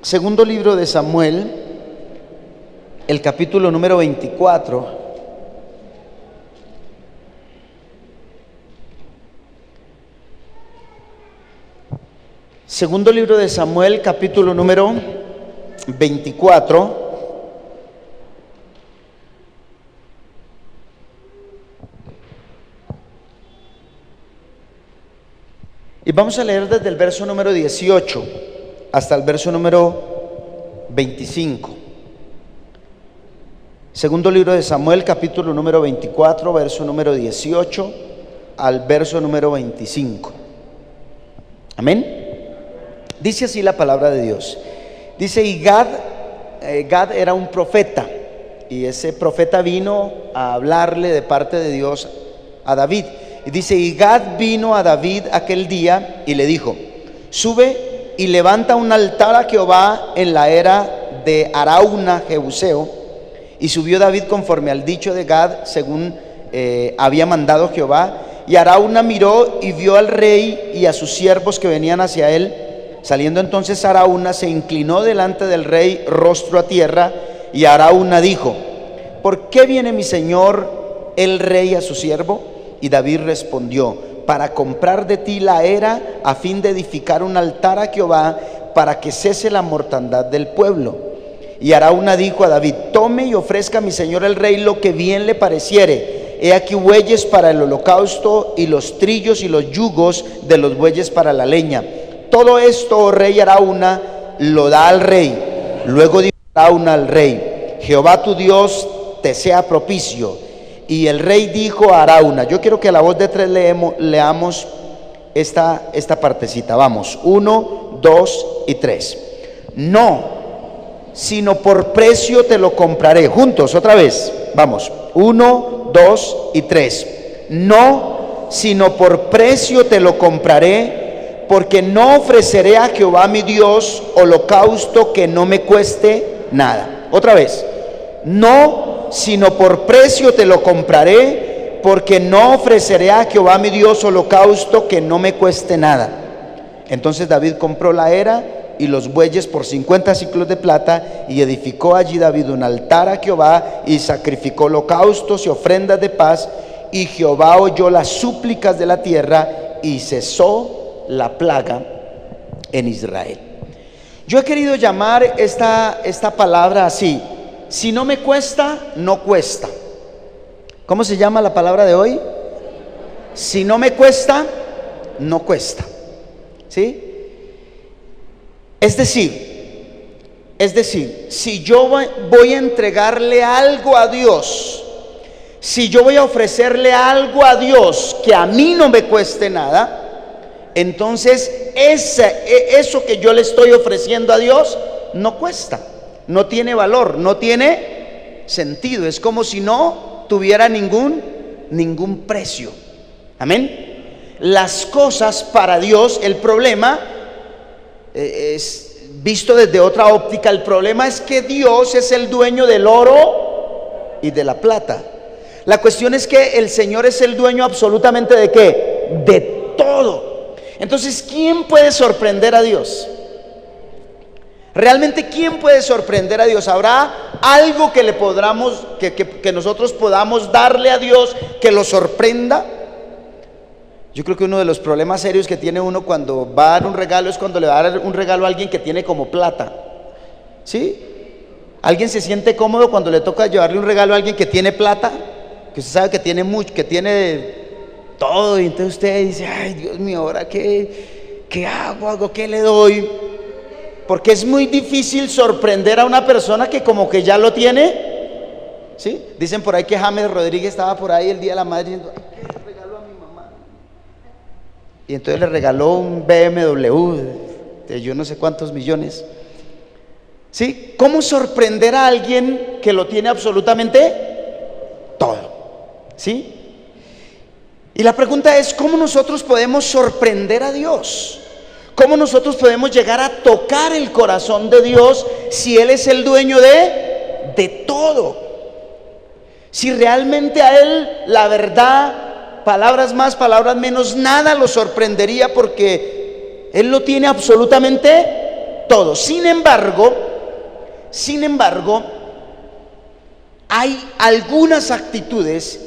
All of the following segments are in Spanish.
Segundo libro de Samuel, el capítulo número 24. Segundo libro de Samuel, capítulo número 24. Y vamos a leer desde el verso número 18 hasta el verso número 25. Segundo libro de Samuel, capítulo número 24, verso número 18 al verso número 25. Amén. Dice así la palabra de Dios. Dice, y Gad era un profeta, y ese profeta vino a hablarle de parte de Dios a David. Y dice, y Gad vino a David aquel día y le dijo, sube y levanta un altar a Jehová en la era de Arauna Jebuseo. Y subió David conforme al dicho de Gad, según había mandado Jehová. Y Arauna miró y vio al rey y a sus siervos que venían hacia él. Saliendo entonces Arauna, se inclinó delante del rey, rostro a tierra. Y Arauna dijo, ¿por qué viene mi señor el rey a su siervo? Y David respondió, para comprar de ti la era, a fin de edificar un altar a Jehová, para que cese la mortandad del pueblo. Y Arauna dijo a David, tome y ofrezca a mi señor el rey lo que bien le pareciere. He aquí bueyes para el holocausto, y los trillos y los yugos de los bueyes para la leña. Todo esto, oh rey Arauna, lo da al rey. Luego dijo Arauna al rey, Jehová tu Dios te sea propicio. Y el rey dijo a Arauna, yo quiero que a la voz de tres leamos esta partecita. Vamos, 1, 2 y 3. No, sino por precio te lo compraré. Juntos, otra vez. Vamos, 1, 2 y 3. No, sino por precio te lo compraré, porque no ofreceré a Jehová mi Dios holocausto que no me cueste nada. Otra vez. No, sino por precio te lo compraré, porque no ofreceré a Jehová mi Dios holocausto que no me cueste nada. Entonces David compró la era y los bueyes por 50 siclos de plata, y edificó allí David un altar a Jehová, y sacrificó holocaustos y ofrendas de paz, y Jehová oyó las súplicas de la tierra, y cesó la plaga en Israel. Yo he querido llamar esta palabra así: si no me cuesta, no cuesta. ¿Cómo se llama la palabra de hoy? Si no me cuesta, no cuesta. ¿Sí? Es decir, si yo voy a entregarle algo a Dios, si yo voy a ofrecerle algo a Dios que a mí no me cueste nada, entonces eso que yo le estoy ofreciendo a Dios no cuesta, no tiene valor, no tiene sentido. Es como si no tuviera ningún precio. Amén. Las cosas para Dios, el problema es visto desde otra óptica. El problema es que Dios es el dueño del oro y de la plata. La cuestión es que el Señor es el dueño absolutamente ¿de qué? De todo. Entonces, ¿quién puede sorprender a Dios? Realmente, ¿quién puede sorprender a Dios? ¿Habrá algo que que nosotros podamos darle a Dios que lo sorprenda? Yo creo que uno de los problemas serios que tiene uno cuando va a dar un regalo es cuando le va a dar un regalo a alguien que tiene como plata. ¿Sí? ¿Alguien se siente cómodo cuando le toca llevarle un regalo a alguien que tiene plata? Que usted sabe que tiene mucho, que tiene todo, y entonces usted dice, ay, Dios mío, ¿ahora qué hago? ¿Qué le doy? Porque es muy difícil sorprender a una persona que como que ya lo tiene. ¿Sí? Dicen por ahí que James Rodríguez estaba por ahí el día de la madre diciendo, ¿qué le regaló a mi mamá? Y entonces le regaló un BMW de yo no sé cuántos millones. ¿Sí? ¿Cómo sorprender a alguien que lo tiene absolutamente todo? ¿Sí? Y la pregunta es, ¿cómo nosotros podemos sorprender a Dios? ¿Cómo nosotros podemos llegar a tocar el corazón de Dios si Él es el dueño de todo? Si realmente a Él, la verdad, palabras más, palabras menos, nada lo sorprendería, porque Él lo tiene absolutamente todo. Sin embargo, hay algunas actitudes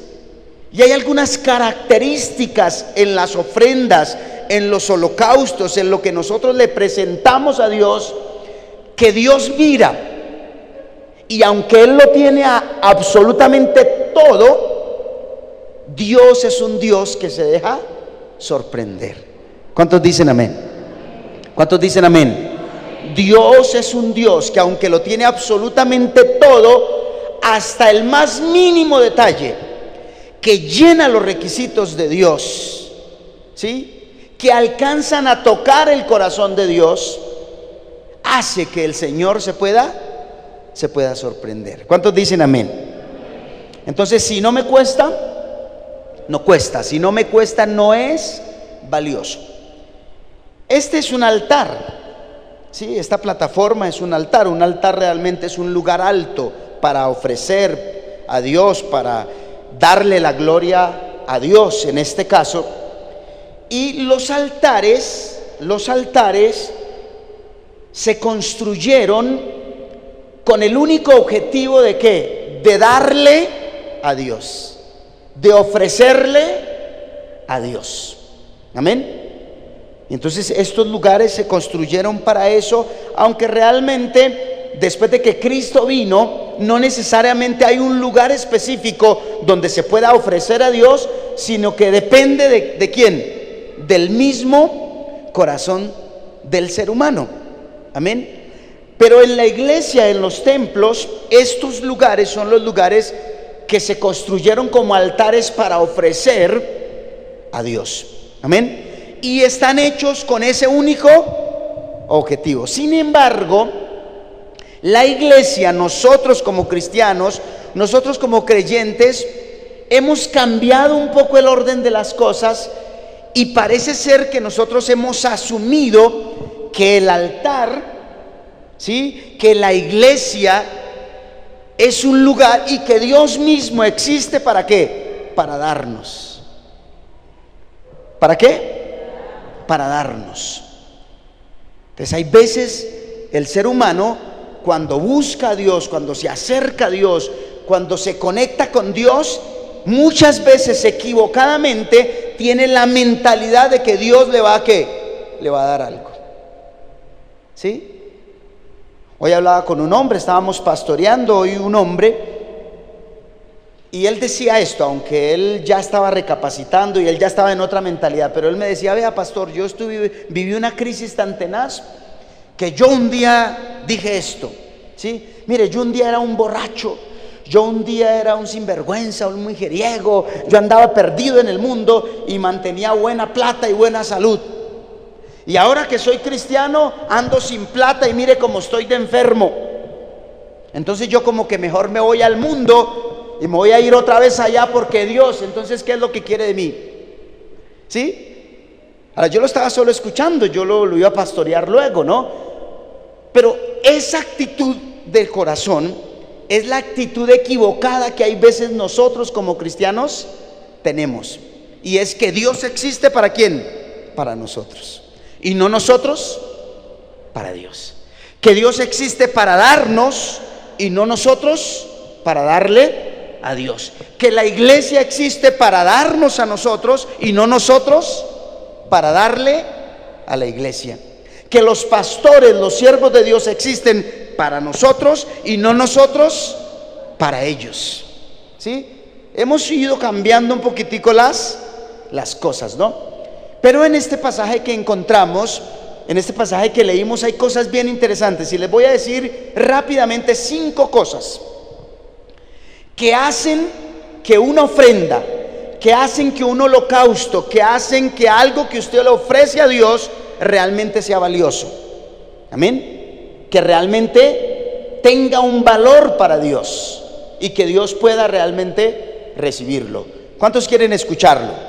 y hay algunas características en las ofrendas, en los holocaustos, en lo que nosotros le presentamos a Dios, que Dios mira. Y aunque Él lo tiene absolutamente todo, Dios es un Dios que se deja sorprender. ¿Cuántos dicen amén? ¿Cuántos dicen amén? Dios es un Dios que aunque lo tiene absolutamente todo, hasta el más mínimo detalle, que llena los requisitos de Dios, ¿sí?, que alcanzan a tocar el corazón de Dios, hace que el Señor se pueda sorprender. ¿Cuántos dicen amén? Entonces, si no me cuesta, no cuesta. Si no me cuesta, no es valioso. Este es un altar, ¿sí? Esta plataforma es un altar. Un altar realmente es un lugar alto para ofrecer a Dios, para darle la gloria a Dios en este caso. Y los altares se construyeron con el único objetivo de ¿qué? De darle a Dios, de ofrecerle a Dios. Amén. Entonces estos lugares se construyeron para eso, aunque realmente después de que Cristo vino, no necesariamente hay un lugar específico donde se pueda ofrecer a Dios, sino que depende de ¿quién? Del mismo corazón del ser humano. Amén. Pero en la iglesia, en los templos, estos lugares son los lugares que se construyeron como altares para ofrecer a Dios. Amén. Y están hechos con ese único objetivo. Sin embargo, la iglesia, nosotros como cristianos, nosotros como creyentes, hemos cambiado un poco el orden de las cosas, y parece ser que nosotros hemos asumido que el altar, ¿sí?, que la iglesia es un lugar y que Dios mismo existe ¿para qué? Para darnos. ¿Para qué? Para darnos. Entonces hay veces el ser humano, cuando busca a Dios, cuando se acerca a Dios, cuando se conecta con Dios, muchas veces equivocadamente tiene la mentalidad de que Dios le va a ¿qué? Le va a dar algo. ¿Sí? Hoy hablaba con un hombre, estábamos pastoreando hoy un hombre, y él decía esto, aunque él ya estaba recapacitando y él ya estaba en otra mentalidad, pero él me decía: vea, pastor, yo viví una crisis tan tenaz que yo un día dije esto, ¿sí? Mire, yo un día era un borracho, yo un día era un sinvergüenza, un mujeriego, yo andaba perdido en el mundo y mantenía buena plata y buena salud. Y ahora que soy cristiano, ando sin plata y mire cómo estoy de enfermo. Entonces yo como que mejor me voy al mundo y me voy a ir otra vez allá, porque Dios, entonces, ¿qué es lo que quiere de mí? ¿Sí? Ahora, yo lo estaba solo escuchando, yo lo iba a pastorear luego, ¿no? Pero esa actitud del corazón es la actitud equivocada que hay veces nosotros como cristianos tenemos. Y es que Dios existe ¿para quién? Para nosotros. Y no nosotros para Dios. Que Dios existe para darnos y no nosotros para darle a Dios. Que la iglesia existe para darnos a nosotros y no nosotros para darle a la iglesia. Que los pastores, los siervos de Dios existen para nosotros y no nosotros para ellos. ¿Sí? Hemos ido cambiando un poquitico las cosas, ¿no? Pero en este pasaje que encontramos, en este pasaje que leímos, hay cosas bien interesantes, y les voy a decir rápidamente 5 cosas que hacen que una ofrenda, que hacen que un holocausto, que hacen que algo que usted le ofrece a Dios realmente sea valioso. Amén. Que realmente tenga un valor para Dios y que Dios pueda realmente recibirlo. ¿Cuántos quieren escucharlo?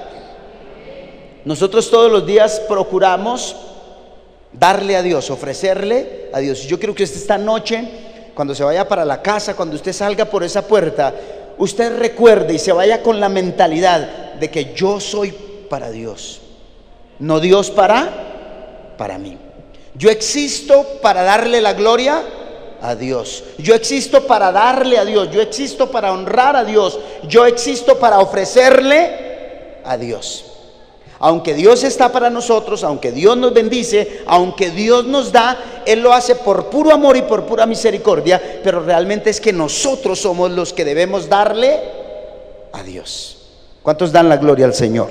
Nosotros todos los días procuramos Darle a Dios, ofrecerle a Dios. Yo quiero que usted esta noche, cuando se vaya para la casa, cuando usted salga por esa puerta, usted recuerde y se vaya con la mentalidad de que yo soy para Dios, no Dios para mí. Yo existo para darle la gloria a Dios. Yo existo para darle a Dios. Yo existo para honrar a Dios. Yo existo para ofrecerle a Dios. Aunque Dios está para nosotros, aunque Dios nos bendice, aunque Dios nos da, Él lo hace por puro amor y por pura misericordia, pero realmente es que nosotros somos los que debemos darle a Dios. ¿Cuántos dan la gloria al Señor?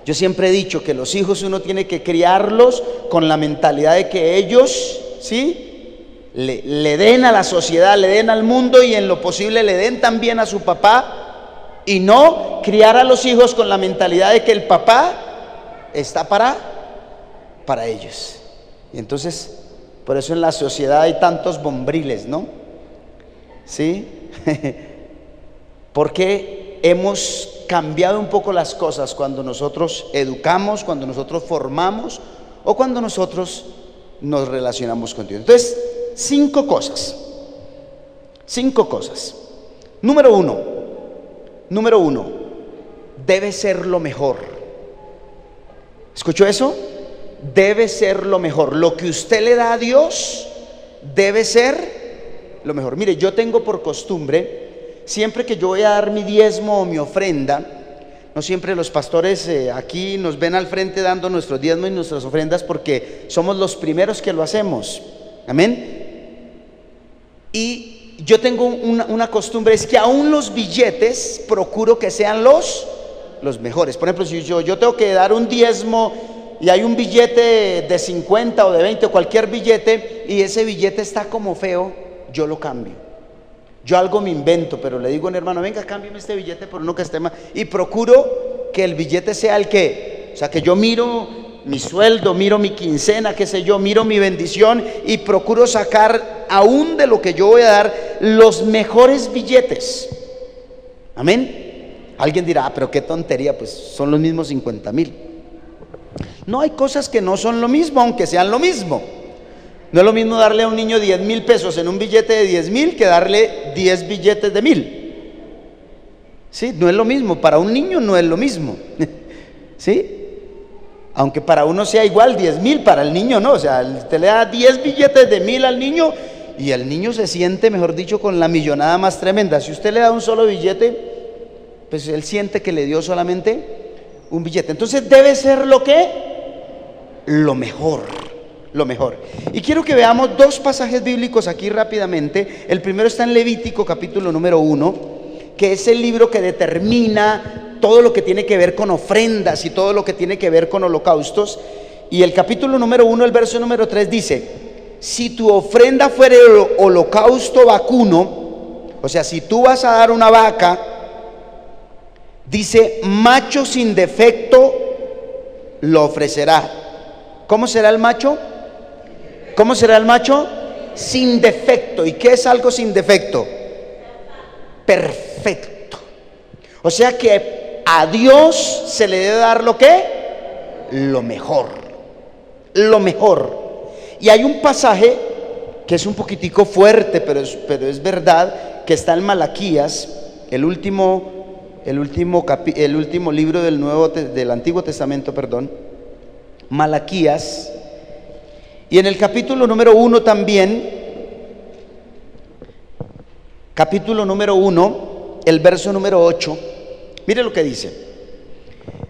Yo siempre he dicho que los hijos uno tiene que criarlos con la mentalidad de que ellos, ¿sí?, le den a la sociedad, le den al mundo y en lo posible le den también a su papá. Y no criar a los hijos con la mentalidad de que el papá está para ellos. Y entonces, por eso en la sociedad hay tantos bombriles, ¿no? ¿Sí? Porque hemos cambiado un poco las cosas cuando nosotros educamos, cuando nosotros formamos o cuando nosotros nos relacionamos con Dios. Entonces, 5 cosas. Número uno, debe ser lo mejor. ¿Escuchó eso? Debe ser lo mejor. Lo que usted le da a Dios debe ser lo mejor. Mire, yo tengo por costumbre, siempre que yo voy a dar mi diezmo o mi ofrenda, no siempre los pastores aquí nos ven al frente dando nuestros diezmos y nuestras ofrendas porque somos los primeros que lo hacemos. Amén. Y yo tengo una costumbre, es que aún los billetes procuro que sean los mejores. Por ejemplo, si yo tengo que dar un diezmo y hay un billete de 50 o de 20 o cualquier billete y ese billete está como feo, yo lo cambio. Yo algo me invento, pero le digo a un hermano, venga, cámbiame este billete por uno que esté más. Y procuro que el billete sea el que, o sea, que yo miro mi sueldo, miro mi quincena, qué sé yo, miro mi bendición y procuro sacar aún de lo que yo voy a dar los mejores billetes. Amén. Alguien dirá, pero qué tontería, pues son los mismos 50,000. No, hay cosas que no son lo mismo, aunque sean lo mismo. No es lo mismo darle a un niño 10,000 pesos en un billete de 10,000 que darle 10 billetes de 1,000. ¿Sí? No es lo mismo, para un niño no es lo mismo. ¿Sí? Aunque para uno sea igual 10,000, para el niño no. O sea, usted le da 10 billetes de 1,000 al niño y el niño se siente, mejor dicho, con la millonada más tremenda. Si usted le da un solo billete, pues él siente que le dio solamente un billete. Entonces debe ser lo mejor. Y quiero que veamos 2 pasajes bíblicos aquí rápidamente. El primero está en Levítico capítulo número 1, que es el libro que determina todo lo que tiene que ver con ofrendas y todo lo que tiene que ver con holocaustos. Y el capítulo número 1, el verso número 3 dice: si tu ofrenda fuere holocausto vacuno, o sea, si tú vas a dar una vaca, dice, macho sin defecto lo ofrecerá. ¿Cómo será el macho? ¿Cómo será el macho? Sin defecto. ¿Y qué es algo sin defecto? Perfecto. O sea que a Dios se le debe dar ¿lo qué? Lo mejor. Lo mejor. Y hay un pasaje que es un poquitico fuerte, pero es verdad, que está en Malaquías, el último libro del Antiguo Testamento, Malaquías. Y en el capítulo número 1 también, capítulo número 1, el verso número 8, mire lo que dice.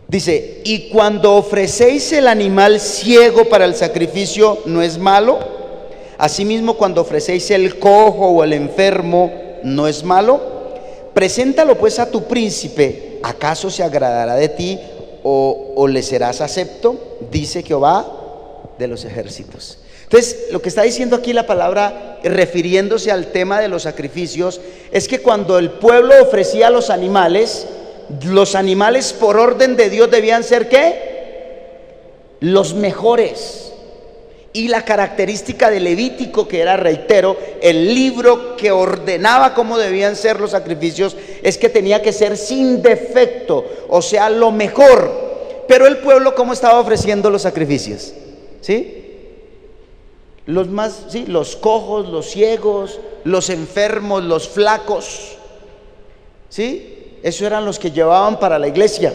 Dice, y cuando ofrecéis el animal ciego para el sacrificio, ¿no es malo? Asimismo, cuando ofrecéis el cojo o el enfermo, ¿no es malo? Preséntalo pues a tu príncipe, ¿acaso se agradará de ti o le serás acepto? Dice Jehová de los ejércitos. Entonces, lo que está diciendo aquí la palabra, refiriéndose al tema de los sacrificios, es que cuando el pueblo ofrecía los animales por orden de Dios debían ser ¿qué? Los mejores. Y la característica de Levítico, que era, reitero, el libro que ordenaba cómo debían ser los sacrificios, es que tenía que ser sin defecto, o sea, lo mejor. Pero el pueblo, ¿cómo estaba ofreciendo los sacrificios? ¿sí? Sí, los cojos, los ciegos, los enfermos, los flacos, ¿sí? Esos eran los que llevaban para la iglesia,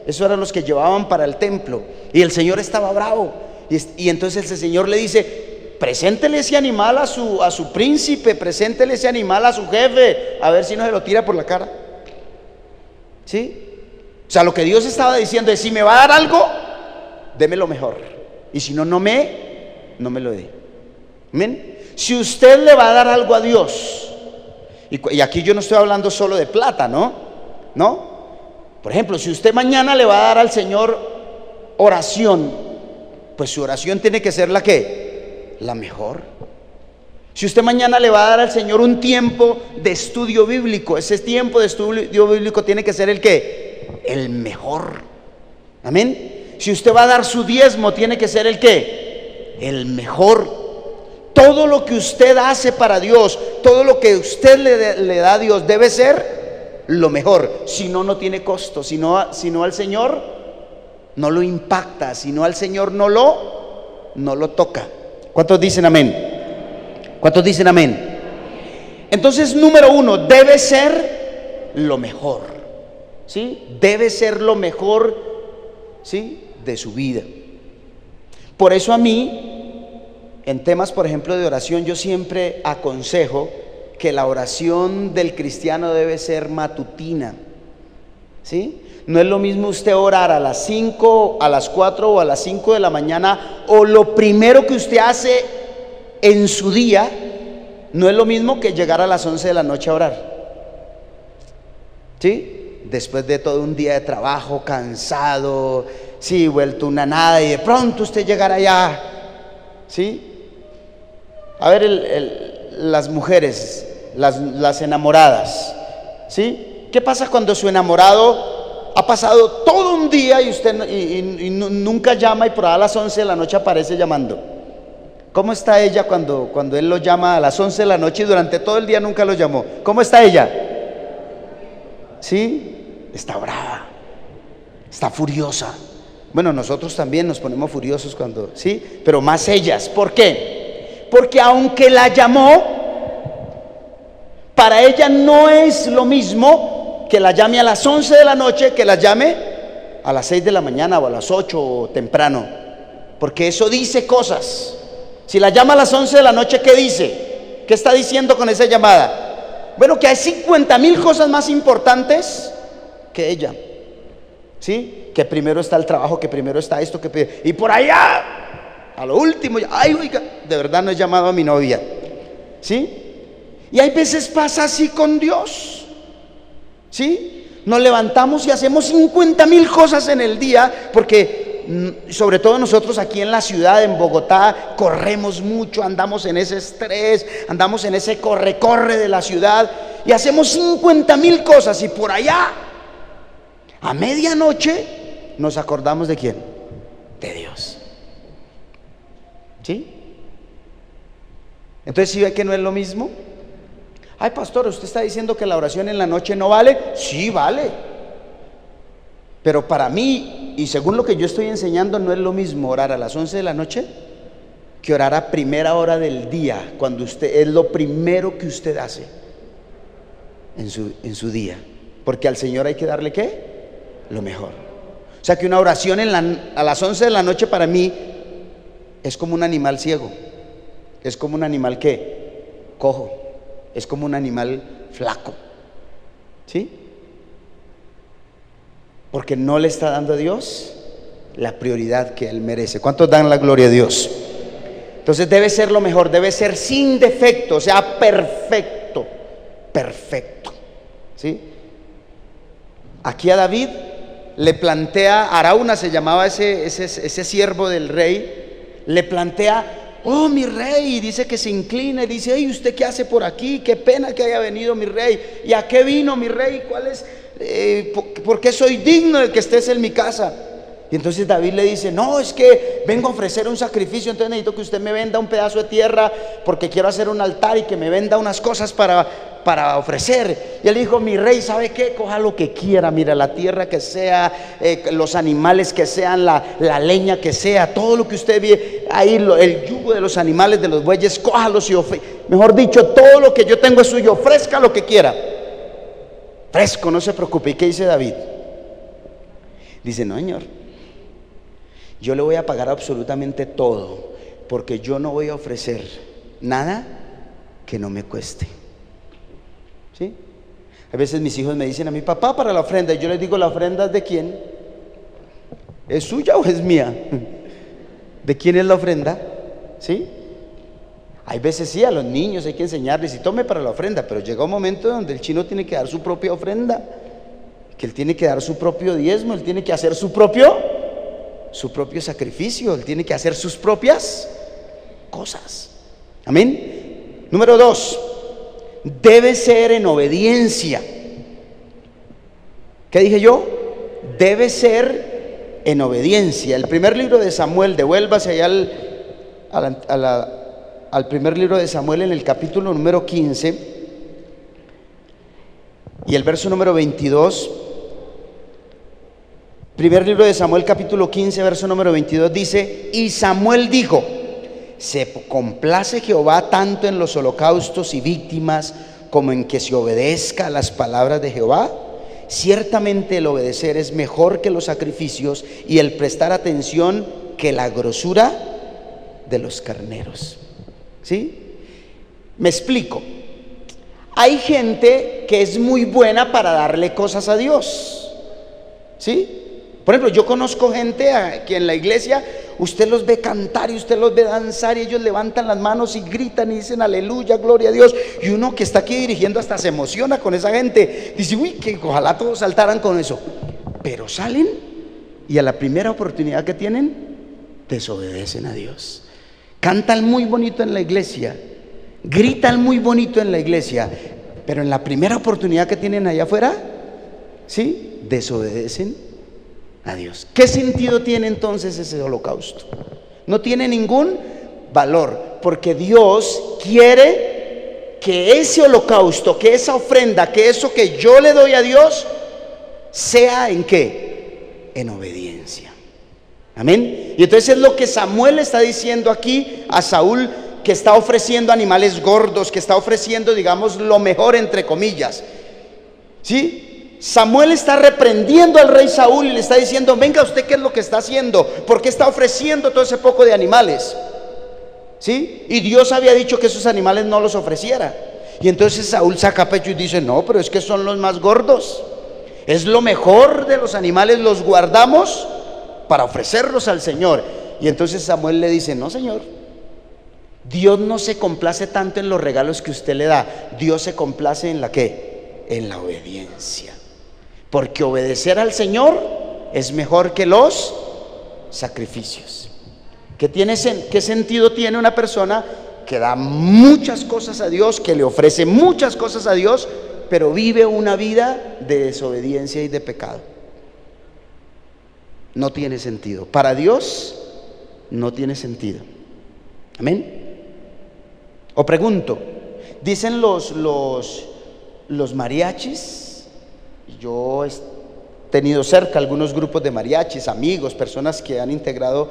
esos eran los que llevaban para el templo. Y el Señor estaba bravo. Y entonces el Señor le dice: preséntele ese animal a su príncipe, preséntele ese animal a su jefe, a ver si no se lo tira por la cara. ¿Sí? O sea, lo que Dios estaba diciendo es: si me va a dar algo, deme lo mejor, y si no, no me lo dé. ¿Amén? Si usted le va a dar algo a Dios, y aquí yo no estoy hablando solo de plata, ¿no? Por ejemplo, si usted mañana le va a dar al Señor oración, pues su oración tiene que ser la mejor. Si usted mañana le va a dar al Señor un tiempo de estudio bíblico, ese tiempo de estudio bíblico tiene que ser el mejor. Amén. Si usted va a dar su diezmo, tiene que ser el mejor. Todo lo que usted hace para Dios, todo lo que usted le da a Dios debe ser lo mejor. Si no, no tiene costo. Si no al Señor no lo impacta, si no al Señor no lo toca. ¿Cuántos dicen amén? ¿Cuántos dicen amén? Entonces, número uno, debe ser lo mejor, ¿sí? Debe ser lo mejor, ¿sí?, de su vida. Por eso a mí, en temas, por ejemplo, de oración, yo siempre aconsejo que la oración del cristiano debe ser matutina, ¿sí? No es lo mismo usted orar a las 5, a las 4 o a las 5 de la mañana, o lo primero que usted hace en su día, no es lo mismo que llegar a las 11 de la noche a orar, ¿sí? Después de todo un día de trabajo, cansado, sí, vuelto una nada, y de pronto usted llegar allá, ¿sí? A ver, las mujeres, las enamoradas, ¿sí? ¿Qué pasa cuando su enamorado ha pasado todo un día y usted nunca llama, y por ahí a las 11 de la noche aparece llamando? ¿Cómo está ella cuando él lo llama a las 11 de la noche y durante todo el día nunca lo llamó? ¿Cómo está ella? ¿Sí? Está brava, está furiosa. Bueno, nosotros también nos ponemos furiosos cuando, ¿sí? Pero más ellas. ¿Por qué? Porque aunque la llamó, para ella no es lo mismo que la llame a las 11 de la noche que la llame a las 6 de la mañana o a las 8 o temprano, porque eso dice cosas. Si la llama a las 11 de la noche, ¿qué dice? ¿Qué está diciendo con esa llamada? Bueno, que hay 50,000 cosas más importantes que ella, ¿sí? Que primero está el trabajo, que primero está esto, y por allá a lo último, ay, oiga, de verdad no he llamado a mi novia, ¿sí? Y hay veces pasa así con Dios, ¿sí? Nos levantamos y hacemos 50,000 cosas en el día, porque sobre todo nosotros aquí en la ciudad, en Bogotá, corremos mucho, andamos en ese estrés, andamos en ese corre de la ciudad, y hacemos 50,000 cosas, y por allá, a medianoche, nos acordamos ¿de quién? De Dios. ¿Sí? Entonces, ¿sí ve que no es lo mismo? Ay, pastor, ¿usted está diciendo que la oración en la noche no vale? Sí, vale. Pero para mí, y según lo que yo estoy enseñando, no es lo mismo orar a las 11 de la noche que orar a primera hora del día, cuando es lo primero que usted hace en su día. Porque al Señor hay que darle ¿qué? Lo mejor. O sea que una oración a las 11 de la noche para mí es como un animal ciego, es como un animal cojo, es como un animal flaco, ¿sí? Porque no le está dando a Dios la prioridad que Él merece. ¿Cuántos dan la gloria a Dios? Entonces debe ser lo mejor, debe ser sin defecto, o sea, perfecto, ¿sí? Aquí a David le plantea, Arauna se llamaba ese siervo del rey, le plantea: oh, mi rey, y dice que se inclina y dice: hey, ¿usted qué hace por aquí? Qué pena que haya venido mi rey. ¿Y a qué vino mi rey? ¿Cuál es? ¿Por qué soy digno de que estés en mi casa? Y entonces David le dice: no, es que vengo a ofrecer un sacrificio, entonces necesito que usted me venda un pedazo de tierra porque quiero hacer un altar, y que me venda unas cosas para para ofrecer. Y él dijo: mi rey, ¿sabe qué? Coja lo que quiera, mira, la tierra que sea, los animales que sean, la leña que sea, todo lo que usted ve ahí, el yugo de los animales, de los bueyes, cójalos y mejor dicho, todo lo que yo tengo es suyo, ofrezca lo que quiera. Fresco, no se preocupe. ¿Y qué dice David? Dice: no, señor, yo le voy a pagar absolutamente todo, porque yo no voy a ofrecer nada que no me cueste. ¿Sí? A veces mis hijos me dicen a mi papá para la ofrenda, y yo les digo: ¿la ofrenda es de quién? ¿Es suya o es mía? ¿De quién es la ofrenda? ¿Sí? Hay veces sí, a los niños hay que enseñarles y tome para la ofrenda, pero llega un momento donde el chino tiene que dar su propia ofrenda, que él tiene que dar su propio diezmo, él tiene que hacer su propio sacrificio, él tiene que hacer sus propias cosas. Amén. Número 2, debe ser en obediencia. ¿Qué dije yo? Debe ser en obediencia. El primer libro de Samuel, devuélvase allá al primer libro de Samuel, en el capítulo número 15 y el verso número 22. Primer libro de Samuel, capítulo 15, verso número 22, dice: y Samuel dijo: ¿se complace Jehová tanto en los holocaustos y víctimas como en que se obedezca a las palabras de Jehová? Ciertamente el obedecer es mejor que los sacrificios, y el prestar atención que la grosura de los carneros. ¿Sí? Me explico. Hay gente que es muy buena para darle cosas a Dios. ¿Sí? Por ejemplo, yo conozco gente que en la iglesia usted los ve cantar y usted los ve danzar, y ellos levantan las manos y gritan y dicen aleluya, gloria a Dios, y uno que está aquí dirigiendo hasta se emociona con esa gente, dice: uy, que ojalá todos saltaran con eso. Pero salen y a la primera oportunidad que tienen desobedecen a Dios. Cantan muy bonito en la iglesia, gritan muy bonito en la iglesia, pero en la primera oportunidad que tienen allá afuera, ¿sí?, desobedecen a Dios. ¿Qué sentido tiene entonces ese holocausto? No tiene ningún valor, porque Dios quiere que ese holocausto, que esa ofrenda, que eso que yo le doy a Dios, sea ¿en qué? En obediencia. Amén. Y entonces es lo que Samuel está diciendo aquí a Saúl, que está ofreciendo animales gordos, que está ofreciendo, digamos, lo mejor entre comillas. ¿Sí? Samuel está reprendiendo al rey Saúl y le está diciendo: venga, usted, ¿qué es lo que está haciendo? ¿Por qué está ofreciendo todo ese poco de animales? ¿Sí? Y Dios había dicho que esos animales no los ofreciera. Y entonces Saúl saca pecho y dice: no, pero es que son los más gordos, es lo mejor de los animales, los guardamos para ofrecerlos al Señor. Y entonces Samuel le dice: no, señor, Dios no se complace tanto en los regalos que usted le da, Dios se complace en la ¿qué? En la obediencia. Porque obedecer al Señor es mejor que los sacrificios. ¿Qué sentido tiene una persona que da muchas cosas a Dios, que le ofrece muchas cosas a Dios, pero vive una vida de desobediencia y de pecado? No tiene sentido. Para Dios no tiene sentido. Amén. O pregunto, dicen los mariachis. Yo he tenido cerca algunos grupos de mariachis, amigos, personas que han integrado,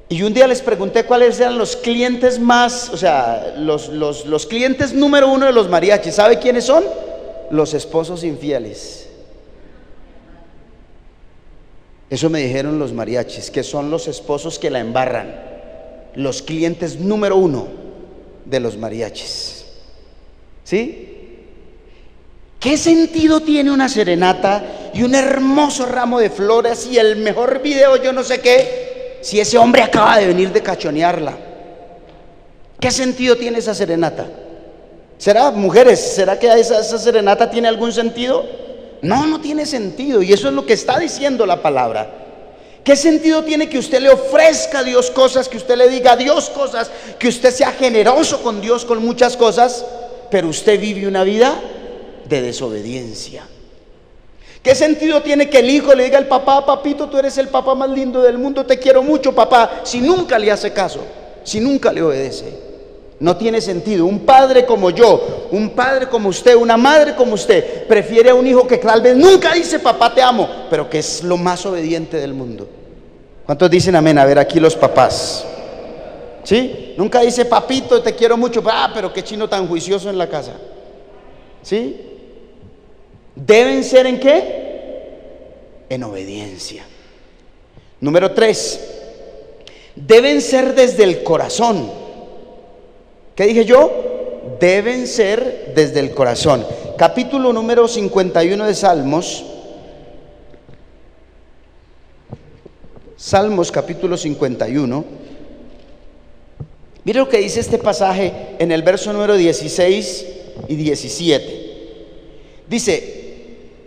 y un día les pregunté cuáles eran los clientes más, o sea, los clientes número 1 de los mariachis. ¿Sabe quiénes son? Los esposos infieles. Eso me dijeron los mariachis, que son los esposos que la embarran, los clientes número 1 de los mariachis. ¿Sí? ¿Qué sentido tiene una serenata y un hermoso ramo de flores y el mejor video, yo no sé qué, si ese hombre acaba de venir de cachonearla? ¿Qué sentido tiene esa serenata? ¿Será, mujeres, será que esa serenata tiene algún sentido? No, no tiene sentido, y eso es lo que está diciendo la palabra. ¿Qué sentido tiene que usted le ofrezca a Dios cosas, que usted le diga a Dios cosas, que usted sea generoso con Dios con muchas cosas, pero usted vive una vida de desobediencia? ¿Qué sentido tiene que el hijo le diga al papá: papito, tú eres el papá más lindo del mundo, te quiero mucho, papá, si nunca le hace caso, si nunca le obedece? No tiene sentido. Un padre como yo, un padre como usted, una madre como usted, prefiere a un hijo que tal vez nunca dice papá te amo, pero que es lo más obediente del mundo. ¿Cuántos dicen amén? A ver, aquí los papás. ¿Sí? Nunca dice papito te quiero mucho, pero qué chino tan juicioso en la casa. ¿Sí? ¿Deben ser en qué? En obediencia. Número 3, deben ser desde el corazón. ¿Qué dije yo? Deben ser desde el corazón. Capítulo número 51 de Salmos. Salmos capítulo 51. Mire lo que dice este pasaje en el verso número 16 y 17. Dice: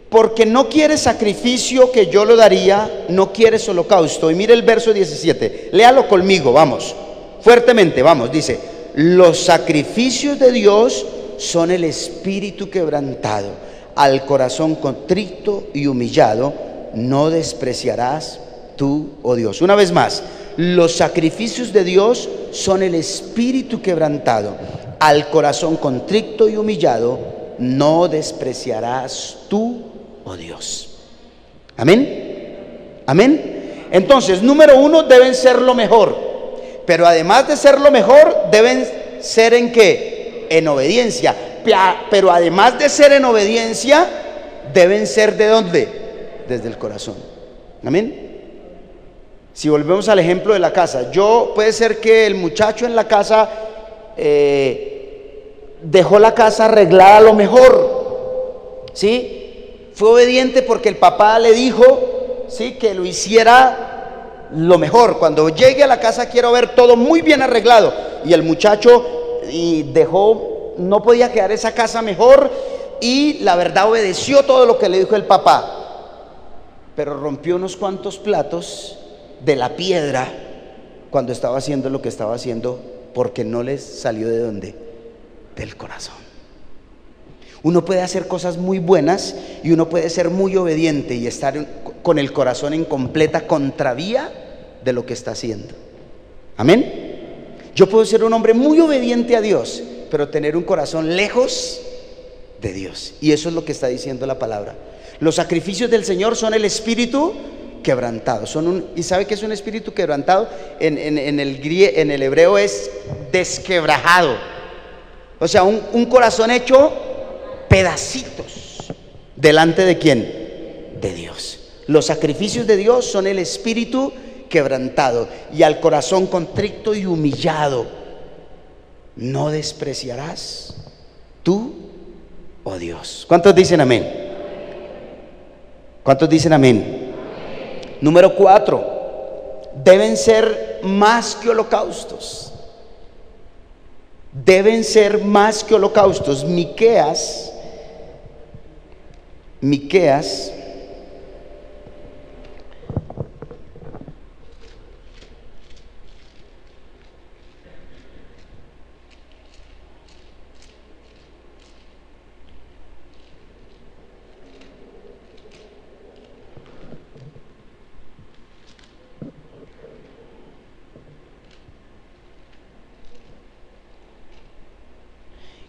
porque no quieres sacrificio que yo lo daría, no quieres holocausto. Y mire el verso 17, léalo conmigo, vamos, fuertemente, vamos, dice: los sacrificios de Dios son el espíritu quebrantado, al corazón contrito y humillado no despreciarás tú, oh Dios. Una vez más, los sacrificios de Dios son el espíritu quebrantado, al corazón contrito y humillado no despreciarás tú, oh Dios. Amén. Amén. Entonces, número 1, deben ser lo mejor. Pero además de ser lo mejor, deben ser ¿en qué? En obediencia. Pero además de ser en obediencia, deben ser ¿de dónde? Desde el corazón. Amén. Si volvemos al ejemplo de la casa, puede ser que el muchacho en la casa dejó la casa arreglada a lo mejor, ¿sí? Fue obediente porque el papá le dijo, ¿sí?, que lo hiciera lo mejor. Cuando llegue a la casa quiero ver todo muy bien arreglado. Y el muchacho no podía quedar esa casa mejor, y la verdad obedeció todo lo que le dijo el papá, pero rompió unos cuantos platos de la piedra cuando estaba haciendo lo que estaba haciendo, porque no les salió ¿de dónde? Del corazón. Uno puede hacer cosas muy buenas y uno puede ser muy obediente y estar con el corazón en completa contravía de lo que está haciendo. Amén. Yo puedo ser un hombre muy obediente a Dios, pero tener un corazón lejos de Dios. Y eso es lo que está diciendo la palabra. Los sacrificios del Señor son el espíritu quebrantado. ¿Y sabe qué es un espíritu quebrantado? En el hebreo es desquebrajado. O sea, un corazón hecho pedacitos. ¿Delante de quién? De Dios. Los sacrificios de Dios son el espíritu quebrantado, y al corazón contrito y humillado no despreciarás tú, oh Dios. ¿Cuántos dicen amén? ¿Cuántos dicen amén? Número 4, deben ser más que holocaustos. Deben ser más que holocaustos. Miqueas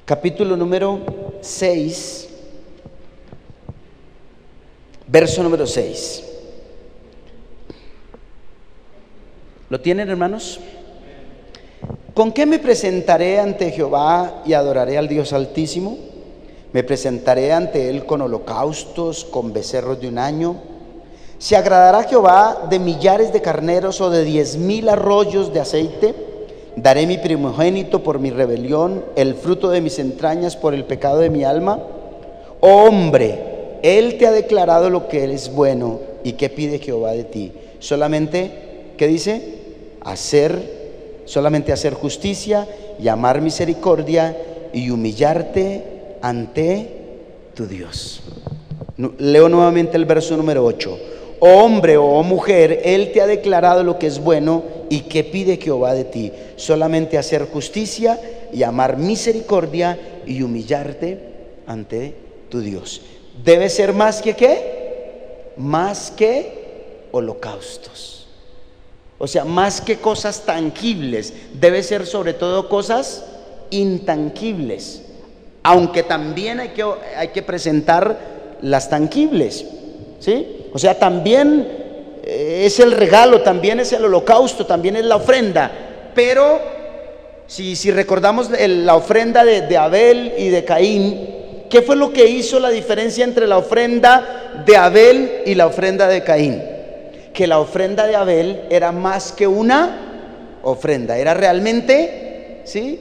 capítulo número 6, verso número 6. ¿Lo tienen, hermanos? ¿Con qué me presentaré ante Jehová y adoraré al Dios Altísimo? Me presentaré ante Él con holocaustos, con becerros de un año. ¿Se agradará Jehová de millares de carneros o de 10,000 arroyos de aceite? ¿Daré mi primogénito por mi rebelión, el fruto de mis entrañas por el pecado de mi alma? Oh hombre, Él te ha declarado lo que Él es bueno. ¿Y qué pide Jehová de ti? Solamente, ¿qué dice? Solamente hacer justicia y amar misericordia y humillarte ante tu Dios. Leo nuevamente el verso número 8. Oh hombre o oh mujer, Él te ha declarado lo que es bueno. ¿Y qué pide Jehová de ti? Solamente hacer justicia y amar misericordia y humillarte ante tu Dios. Debe ser más que ¿qué? Más que holocaustos. O sea, más que cosas tangibles, debe ser sobre todo cosas intangibles, aunque también hay que presentar las tangibles, ¿sí? O sea, también es el regalo, también es el holocausto, también es la ofrenda, pero si recordamos la ofrenda de Abel y de Caín, ¿qué fue lo que hizo la diferencia entre la ofrenda de Abel y la ofrenda de Caín? Que la ofrenda de Abel era más que una ofrenda, era realmente, ¿sí?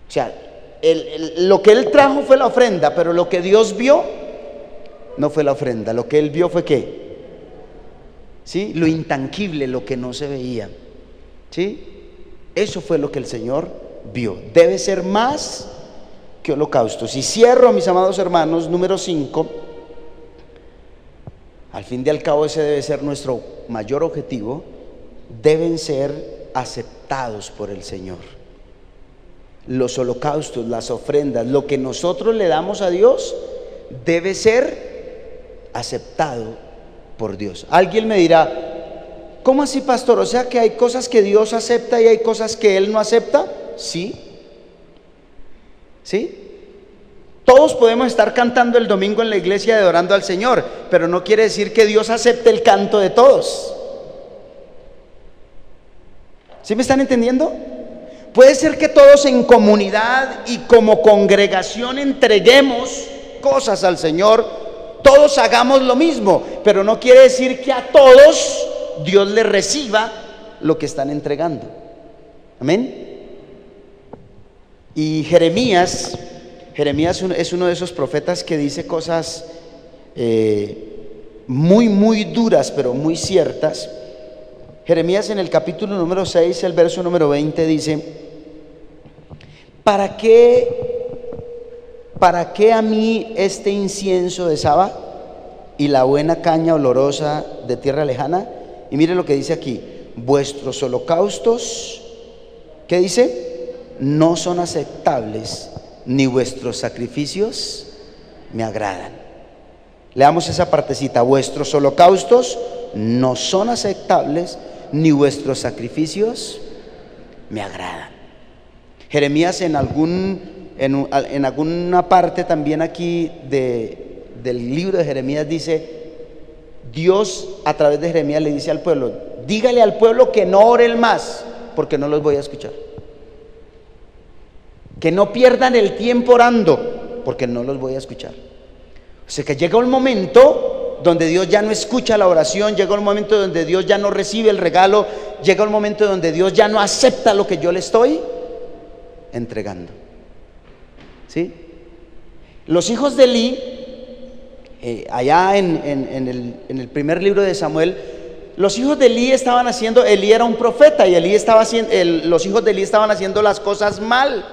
O sea, lo que él trajo fue la ofrenda, pero lo que Dios vio no fue la ofrenda. Lo que él vio fue ¿qué? ¿Sí? Lo intangible, lo que no se veía, ¿sí? Eso fue lo que el Señor vio. Debe ser más que holocaustos. Y cierro, mis amados hermanos, número 5. Al fin y al cabo ese debe ser nuestro mayor objetivo. Deben ser aceptados por el Señor. Los holocaustos, las ofrendas, lo que nosotros le damos a Dios debe ser aceptado por Dios. Alguien me dirá, ¿cómo así, pastor? O sea que hay cosas que Dios acepta y hay cosas que Él no acepta. Sí. ¿Sí? Todos podemos estar cantando el domingo en la iglesia y adorando al Señor, pero no quiere decir que Dios acepte el canto de todos. ¿Sí me están entendiendo? Puede ser que todos en comunidad y como congregación entreguemos cosas al Señor, todos hagamos lo mismo, pero no quiere decir que a todos Dios les reciba lo que están entregando. Amén. Y Jeremías es uno de esos profetas que dice cosas muy duras, pero muy ciertas. Jeremías en el capítulo número 6, el verso número 20 dice: ¿Para qué a mí este incienso de Saba y la buena caña olorosa de tierra lejana? Y mire lo que dice aquí: vuestros holocaustos, ¿qué dice? No son aceptables, ni vuestros sacrificios me agradan. Leamos esa partecita: vuestros holocaustos no son aceptables, ni vuestros sacrificios me agradan. Jeremías en alguna parte también aquí del libro de Jeremías dice, Dios a través de Jeremías le dice al pueblo: dígale al pueblo que no oren más, porque no los voy a escuchar. Que no pierdan el tiempo orando, porque no los voy a escuchar. O sea que llega un momento donde Dios ya no escucha la oración, llega un momento donde Dios ya no recibe el regalo, llega un momento donde Dios ya no acepta lo que yo le estoy entregando. ¿Sí? Los hijos de Elí, allá en el primer libro de Samuel, los hijos de Elí estaban haciendo, Elí era un profeta y los hijos de Elí estaban haciendo las cosas mal.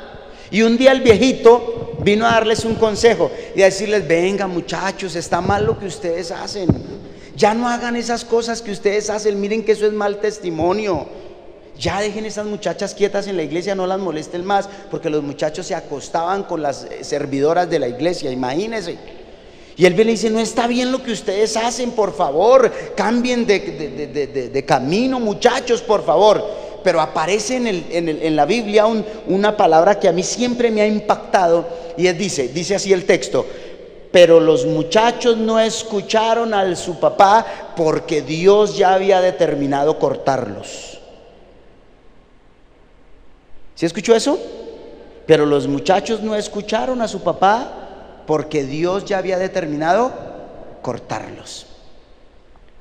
Y un día el viejito vino a darles un consejo y a decirles: venga muchachos, está mal lo que ustedes hacen, ya no hagan esas cosas que ustedes hacen, miren que eso es mal testimonio, ya dejen esas muchachas quietas en la iglesia, no las molesten más, porque los muchachos se acostaban con las servidoras de la iglesia, imagínense. Y él le dice: no está bien lo que ustedes hacen, por favor, cambien de camino, muchachos, por favor. Pero aparece en la Biblia una palabra que a mí siempre me ha impactado, y dice así el texto: pero los muchachos no escucharon a su papá, porque Dios ya había determinado cortarlos. ¿Sí escuchó eso? Pero los muchachos no escucharon a su papá, porque Dios ya había determinado cortarlos.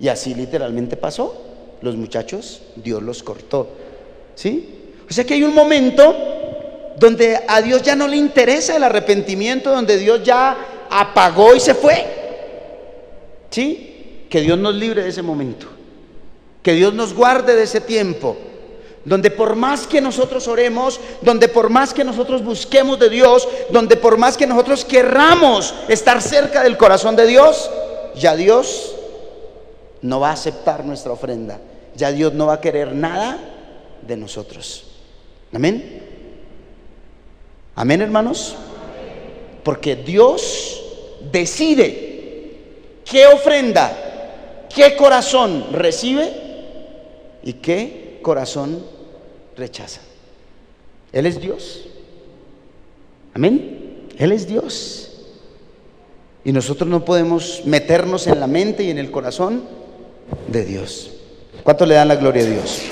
Y así literalmente pasó. Los muchachos, Dios los cortó. ¿Sí? O sea que hay un momento donde a Dios ya no le interesa el arrepentimiento, donde Dios ya apagó y se fue. ¿Sí? Que Dios nos libre de ese momento, que Dios nos guarde de ese tiempo, donde por más que nosotros oremos, donde por más que nosotros busquemos de Dios, donde por más que nosotros querramos estar cerca del corazón de Dios, ya Dios no va a aceptar nuestra ofrenda, ya Dios no va a querer nada de nosotros. Amén. Amén, hermanos. Porque Dios decide qué ofrenda, qué corazón recibe y qué corazón rechaza. Él es Dios. Amén. Él es Dios. Y nosotros no podemos meternos en la mente y en el corazón de Dios. ¿Cuánto le dan la gloria a Dios?